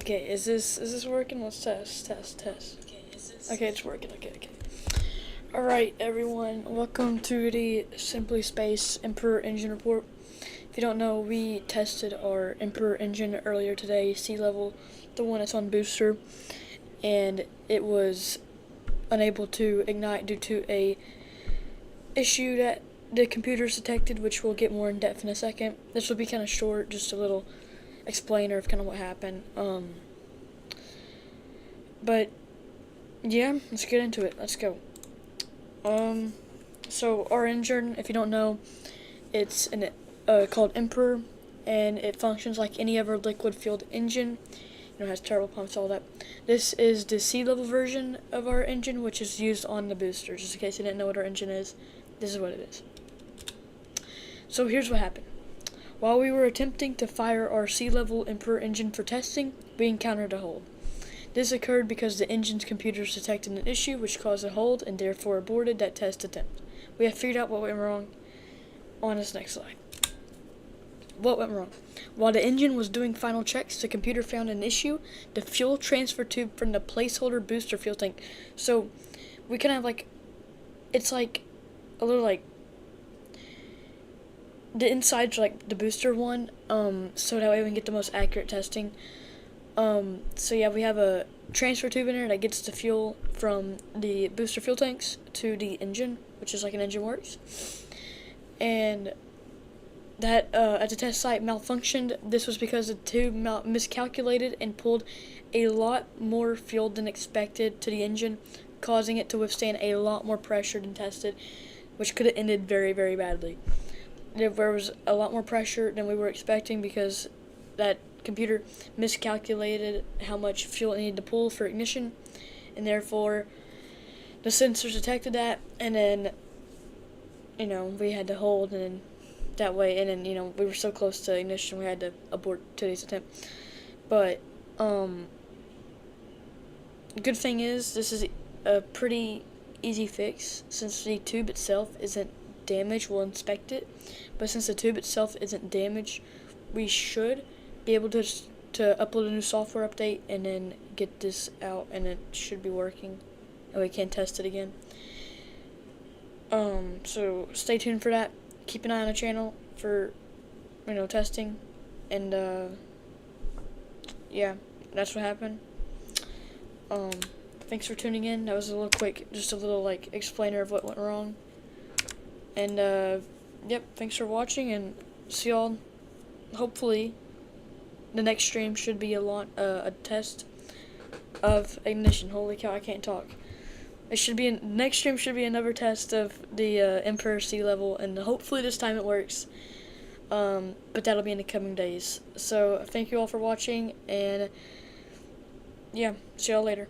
Okay, is this working? Let's test. Okay, it's working. Okay. Alright, everyone, welcome to the Simply Space Emperor Engine Report. If you don't know, we tested our Emperor engine earlier today, sea level, the one that's on booster, and it was unable to ignite due to a issue that the computers detected, which we'll get more in depth in a second. This will be kind of short, just a little explainer of kind of what happened. But yeah, let's get into it. Let's go. So our engine, if you don't know, it's called Emperor, and it functions like any other liquid-fueled engine. It has turbo pumps, all that. This is the sea level version of our engine, which is used on the booster. Just in case you didn't know what our engine is, this is what it is. So here's what happened. While we were attempting to fire our sea level Emperor engine for testing, we encountered a hold. This occurred because the engine's computers detected an issue which caused a hold and therefore aborted that test attempt. We have figured out what went wrong on this next slide. What went wrong? While the engine was doing final checks, the computer found an issue: the fuel transfer tube from the placeholder booster fuel tank. So we kind of it's like a little like the inside's like the booster one, so that way we can get the most accurate testing. So yeah, we have a transfer tube in there that gets the fuel from the booster fuel tanks to the engine, which is like an engine works. And that at the test site malfunctioned. This was because the tube miscalculated and pulled a lot more fuel than expected to the engine, causing it to withstand a lot more pressure than tested, which could have ended very, very badly. There was a lot more pressure than we were expecting because that computer miscalculated how much fuel it needed to pull for ignition, and therefore the sensors detected that, and then we had to hold, and then that way, and then we were so close to ignition we had to abort today's attempt. But good thing is this is a pretty easy fix. Since the tube itself isn't damaged, we'll inspect it, but since the tube itself isn't damaged, we should be able to upload a new software update and then get this out, and it should be working, and we can test it again. So stay tuned for that. Keep an eye on the channel for testing, and yeah, that's what happened. Thanks for tuning in. That was a little quick, just a little explainer of what went wrong. And yep, thanks for watching, and see y'all. Hopefully the next stream should be a test of ignition. Holy cow, I can't talk. Next stream should be another test of the Emperor sea level, and hopefully this time it works. But that'll be in the coming days. So thank you all for watching, and yeah, see y'all later.